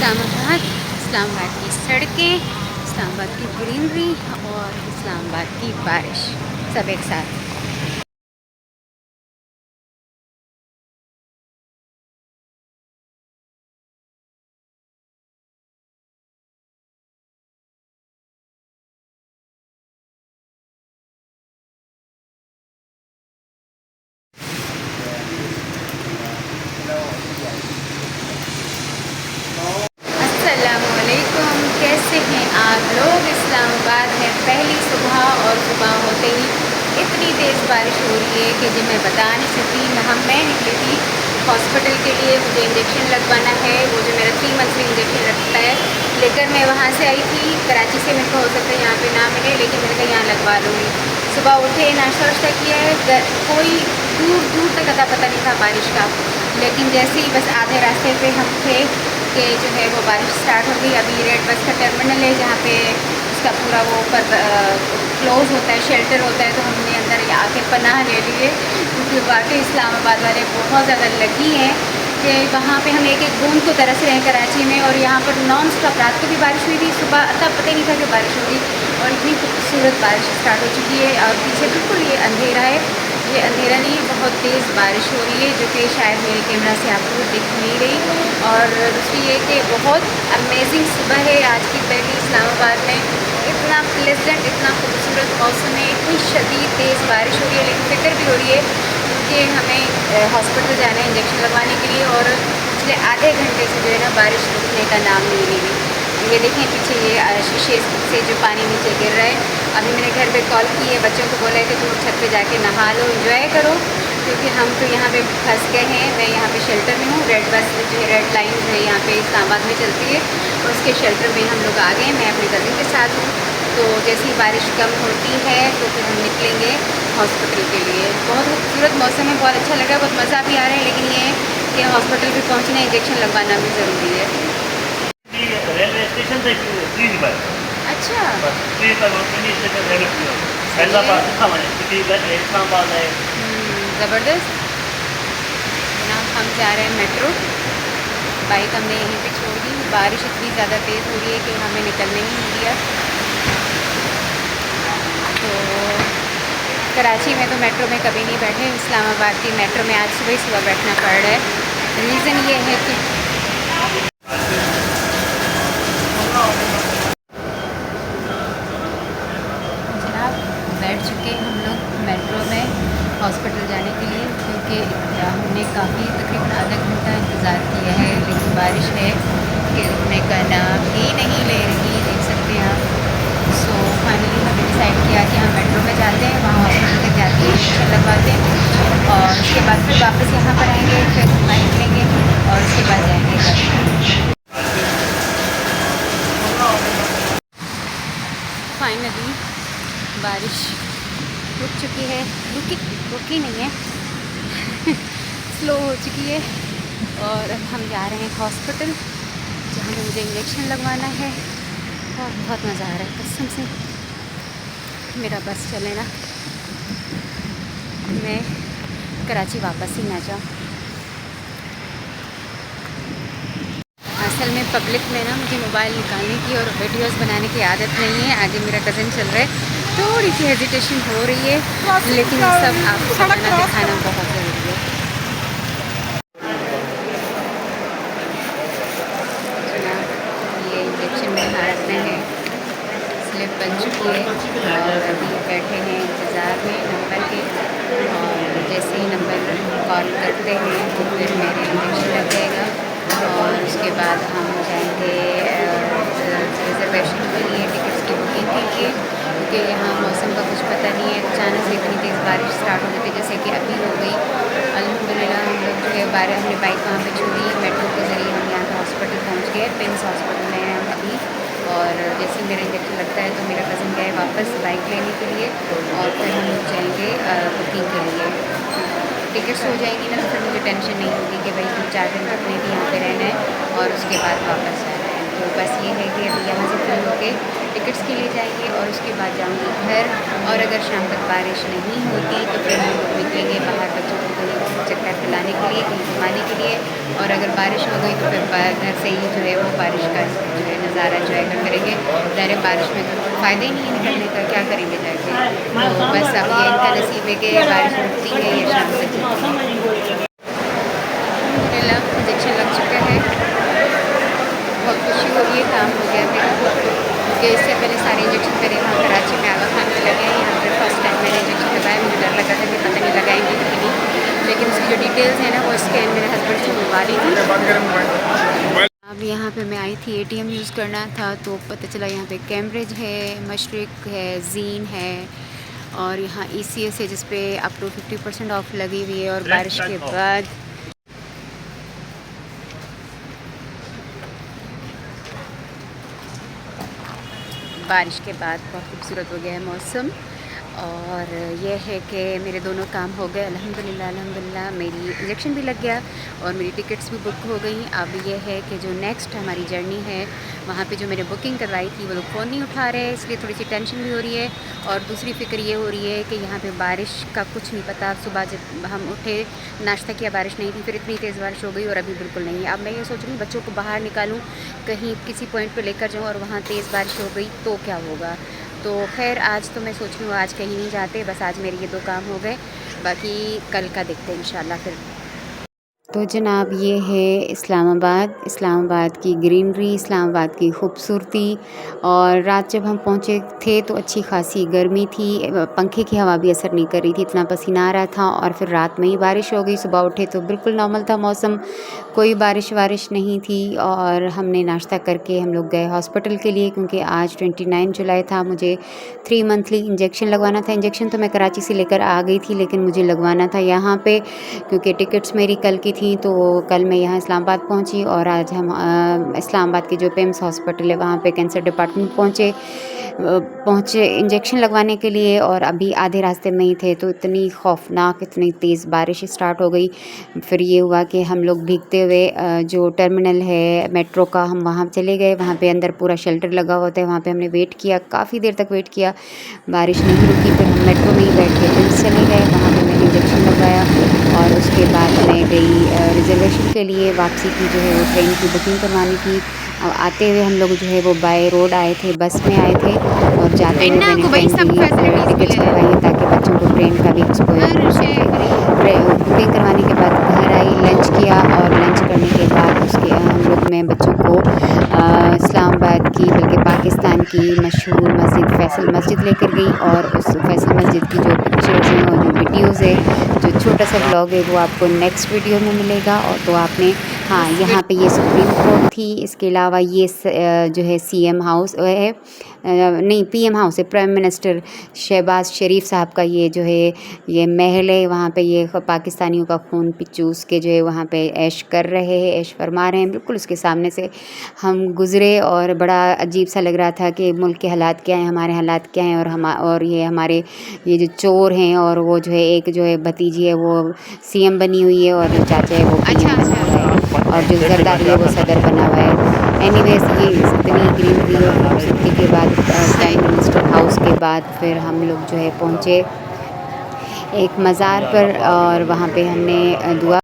इस्लामाबाद, इस्लामाबाद की सड़कें, इस्लामाबाद की ग्रीनरी और इस्लामाबाद की बारिश सब एक साथ। अस्सलामुअलैकुम, कैसे हैं आप लोग। इस्लामाबाद में पहली सुबह और सुबह होते ही इतनी तेज़ बारिश हो रही है कि जो मैं बता नहीं सकती। मैं निकली थी हॉस्पिटल के लिए, मुझे इंजेक्शन लगवाना है। वो जो मेरा 3 मंथ में इंजेक्शन लगता है लेकर मैं वहाँ से आई थी कराची से। मेरे को हो सकता है यहाँ पे ना मिले, लेकिन मैंने कहा यहाँ लगवा लूँगी। सुबह उठे, नाश्ता वाश्ता किया है, कोई दूर दूर तक अता पता नहीं था बारिश का। लेकिन जैसे ही बस आधे रास्ते पे हम थे कि जो है वो बारिश स्टार्ट हो गई। अभी रेड बस का टर्मिनल है जहाँ पे उसका पूरा वो ऊपर क्लोज़ होता है, शेल्टर होता है। तो हमने अंदर आके पनाह ले लिए, क्योंकि वाकई इस्लामाबाद वाले बहुत ज़्यादा लगी हैं कि वहाँ पे हम एक एक बूंद को तरस रहे हैं कराची में। और यहाँ पर नॉन स्टॉप रात को भी बारिश हुई थी, सुबह तब पता नहीं था कि बारिश होगी। और इतनी खूबसूरत बारिश स्टार्ट हो चुकी है। और पीछे बिल्कुल ये अंधेरा है, ये अंधेरा नहीं है, बहुत तेज़ बारिश हो रही है जो कि शायद मेरे कैमरा से आपको दिख नहीं रही। और दूसरी ये कि बहुत अमेजिंग सुबह है आज की पहली इस्लामाबाद में। इतना प्लेजेंट, इतना खूबसूरत मौसम है, इतनी शदीद तेज़ बारिश हो रही है। लेकिन फिक्र भी हो रही है क्योंकि हमें हॉस्पिटल जाना है इंजेक्शन लगवाने के लिए। और पिछले आधे घंटे से जो है ना बारिश रुकने का नाम नहीं ले रही। ये देखें पीछे, ये शीशे से जो पानी नीचे गिर रहा है। अभी मैंने घर पे कॉल की है, बच्चों को बोला है कि तुम छत पे जाके नहा लो, एंजॉय करो, क्योंकि हम तो यहाँ पे फंस गए हैं। मैं यहाँ पे शेल्टर में हूँ। रेड बस जो है, रेड लाइन जो है यहाँ पे इस्लामाबाद में चलती है, और उसके शेल्टर में हम लोग आ गए। मैं अपने कज़न के साथ हूँ। तो जैसे ही बारिश कम होती है तो फिर हम निकलेंगे हॉस्पिटल के लिए। बहुत खूबसूरत मौसम है, बहुत अच्छा लग रहा है, बहुत मज़ा भी आ रहा है। लेकिन ये है कि हॉस्पिटल भी पहुँचना, इंजेक्शन लगवाना भी ज़रूरी है। रेलवे स्टेशन से फ्री बस अच्छा, बस फ्री पर train station railway free Hyderabad था मैंने सिटी इस्लामाबाद है। ज़बरदस्त। जनाब हम जा रहे हैं मेट्रो। बाइक हमने यहीं पे छोड़ दी। बारिश इतनी ज़्यादा तेज़ हो रही है कि हमें निकलने ही नहीं दिया। तो कराची में तो मेट्रो में कभी नहीं बैठे, इस्लामाबाद की मेट्रो में आज सुबह सुबह बैठना पड़ रहा है। रीज़न ये है कि जनाब बैठ चुके हैं हम लोग मेट्रो में हॉस्पिटल जाने के लिए, क्योंकि हमने काफ़ी तकरीबन आधा घंटा इंतज़ार किया है। लेकिन बारिश है कि रुकने का नाम ही नहीं ले रही, देख सकते हैं आप। सो फाइनली हमने डिसाइड किया कि हम मेट्रो में जाते हैं, वहाँ हॉस्पिटल तक जाते हैं, इंजेक्शन लगवाते हैं, और उसके बाद फिर वापस यहाँ पर आएँगे, फिर वहाँ निकलेंगे और उसके बाद जाएँगे घर। फाइनली बारिश रुक चुकी है, रुकी नहीं है स्लो हो चुकी है। और अब हम जा रहे हैं हॉस्पिटल, जहाँ पे मुझे इंजेक्शन लगवाना है। और बहुत मज़ा आ रहा है कसम से। मेरा बस चले ना, मैं कराची वापस ही ना जाऊँ। असल में पब्लिक में ना मुझे मोबाइल निकालने की और वीडियोस बनाने की आदत नहीं है। आगे मेरा कज़न चल रहा है, थोड़ी सी हेजिटेशन हो रही है, लेकिन सब आपको बताना, दिखाना बहुत ज़रूरी है। ये इंजेक्शन मेरे हाथ में है, स्लिप बन चुकी है और अभी बैठे हैं इंतज़ार में नंबर के। और जैसे ही नंबर कॉल करते हैं तो फिर मेरे इंजेक्शन लग जाएगा। और उसके बाद हम जाएंगे रिज़र्वेशन के लिए, टिकट्स की बुकिंग के लिए, क्योंकि यहाँ मौसम का कुछ पता नहीं है। अचानक से इतनी तेज़ बारिश स्टार्ट हो जाती है, जैसे कि अभी हो गई। अल्हम्दुलिल्लाह हम लोग जो है हमने बाइक वहाँ पे छोड़ी, मेट्रो के ज़रिए हम यहाँ पे हॉस्पिटल पहुँच गए। पिंस हॉस्पिटल में हैं हम अभी। और जैसे ही मेरा इंजेक्शन लगता है तो मेरा कज़न गए वापस बाइक लेने के लिए, और फिर हम लोग जाएंगे बुकिंग के लिए। टिकट्स हो जाएंगी ना, तो फिर मुझे टेंशन नहीं होगी कि भाई 2-4 दिन तक नहीं भी यहाँ पे रहना है और उसके बाद वापस जाना है। तो बस ये है कि अभी यहाँ से फ्री होके टिकट्स के लिए जाएंगे और उसके बाद जाऊँगी घर। और अगर शाम तक बारिश नहीं होती तो फिर हम लोग निकलेंगे बाहर बच्चों को कहीं चक्कर पिलाने के लिए, कहीं घुमाने के लिए। और अगर बारिश हो गई तो फिर घर से ही जो है वो बारिश का जो है नज़ारा जो है कर करेंगे। ज़ाहिर बारिश में तो फ़ायदा ही नहीं है निकलने का, क्या करेंगे जाके। तो बस अब ये इनका नसीब है कि बारिश रुकती है या शाम तक। अल्हम्दुलिल्लाह इंजेक्शन लग चुका है, बहुत खुशी हो रही है, काम हो गया मेरा। क्योंकि इससे पहले सारे इंजेक्शन मेरे वहाँ कराची में आगा खान में लगे हैं। यहाँ पर फर्स्ट टाइम मैंने इंजेक्शन लगाया, मुझे डर लगा था कि पता नहीं लगाएंगे कि नहीं, लेकिन उसकी जो डिटेल्स हैं ना वो स्कैन मेरे हस्बैंड से मंगवा ली थी। अब यहाँ पे मैं आई थी ATM यूज़ करना था, तो पता चला यहाँ पे कैम्ब्रिज है, मशरिक है, जीन है और यहाँ ECS है जिस पे अप टू 50% ऑफ लगी हुई है। और बारिश के बाद बहुत खूबसूरत हो गया है मौसम। और यह है कि मेरे दोनों काम हो गए अल्हम्दुलिल्लाह अल्हम्दुलिल्लाह। मेरी इंजेक्शन भी लग गया और मेरी टिकट्स भी बुक हो गई। अब यह है कि जो नेक्स्ट हमारी जर्नी है वहाँ पे जो मैंने बुकिंग करवाई थी वो लोग फ़ोन नहीं उठा रहे, इसलिए थोड़ी सी टेंशन भी हो रही है। और दूसरी फ़िक्र ये हो रही है कि यहाँ पे बारिश का कुछ नहीं पता। सुबह जब हम उठे नाश्ता किया बारिश नहीं थी, फिर इतनी तेज़ बारिश हो गई और अभी बिल्कुल नहीं है। अब मैं ये सोच रही हूँ बच्चों को बाहर निकालूँ, कहीं किसी पॉइंट पर लेकर जाऊँ और वहाँ तेज़ बारिश हो गई तो क्या होगा। तो खैर आज तो मैं सोच रही हूँ आज कहीं नहीं जाते, बस आज मेरे ये 2 काम हो गए, बाकी कल का देखते हैं इंशाल्लाह फिर। तो जनाब ये है इस्लामाबाद, इस्लामाबाद की ग्रीनरी, इस्लामाबाद की खूबसूरती। और रात जब हम पहुँचे थे तो अच्छी खासी गर्मी थी, पंखे की हवा भी असर नहीं कर रही थी, इतना पसीना आ रहा था। और फिर रात में ही बारिश हो गई, सुबह उठे तो बिल्कुल नॉर्मल था मौसम, कोई बारिश वारिश नहीं थी। और हमने नाश्ता करके हम लोग गए हॉस्पिटल के लिए, क्योंकि आज 29 जुलाई था, मुझे 3 मंथली इंजेक्शन लगवाना था। इंजेक्शन तो मैं कराची से लेकर आ गई थी, लेकिन मुझे लगवाना था यहाँ पे, क्योंकि टिकट्स मेरी कल की थी। तो कल मैं यहाँ इस्लामाबाद पहुँची और आज हम इस्लामाबाद के जो पेम्स हॉस्पिटल है वहाँ पे कैंसर डिपार्टमेंट पहुँचे इंजेक्शन लगवाने के लिए। और अभी आधे रास्ते में ही थे तो इतनी खौफनाक, इतनी तेज़ बारिश स्टार्ट हो गई। फिर ये हुआ कि हम लोग भीगते हुए जो टर्मिनल है मेट्रो का, हम वहाँ चले गए। वहाँ पे अंदर पूरा शेल्टर लगा होता है, वहाँ पे हमने वेट किया, काफ़ी देर तक वेट किया, बारिश नहीं रुकी। फिर हम मेट्रो में ही बैठ के फिर चले गए, वहाँ पे मैंने इंजेक्शन लगवाया। और उसके बाद मैं गई रिजर्वेशन के लिए, वापसी की जो है वो ट्रेन की बुकिंग करवानी थी। आते हुए हम लोग जो है वो बाय रोड आए थे, बस में आए थे। और जाते हुए मैंने ट्रेन की टिकट्स करवाई है ताकि बच्चों को ट्रेन का भी एक्सपोजर हो सके। बुकिंग करवाने के बाद घर आई, लंच किया और लंच करने के बाद उसके हम लोग मैं बच्चों को इस्लामाबाद की बल्कि पाकिस्तान की मशहूर मस्जिद फैसल मस्जिद लेकर गई। और उस फैसल मस्जिद की जो पिक्चर्स हैं और जो वीडियोज़ है, जो छोटा सा ब्लॉग है, वो आपको नेक्स्ट वीडियो में मिलेगा। और तो आपने हाँ यहाँ पे ये सुप्रीम कोर्ट थी, इसके अलावा ये जो है CM हाउस है, नहीं PM हाउस है, प्राइम मिनिस्टर शहबाज शरीफ साहब का ये जो है ये महल है। वहाँ पे ये पाकिस्तानियों का खून चूस के जो है वहाँ पे ऐश कर रहे हैं, ऐश फरमा रहे हैं। बिल्कुल उसके सामने से हम गुज़रे और बड़ा अजीब सा लग रहा था कि मुल्क के हालात क्या हैं, हमारे हालात क्या हैं। और ये हमारे ये जो चोर हैं, और वो जो है एक जो है भतीजी है वो CM बनी हुई है और जो चाचा है वो PM बना हुआ है, और जो जरदारी है वो सदर बना हुआ है। एनीवेज ये इतनी ग्रीनरी और खूबसूरती के बाद प्राइम मिनिस्टर हाउस के बाद फिर हम लोग जो है पहुँचे एक मज़ार पर, और वहाँ पे हमने दुआ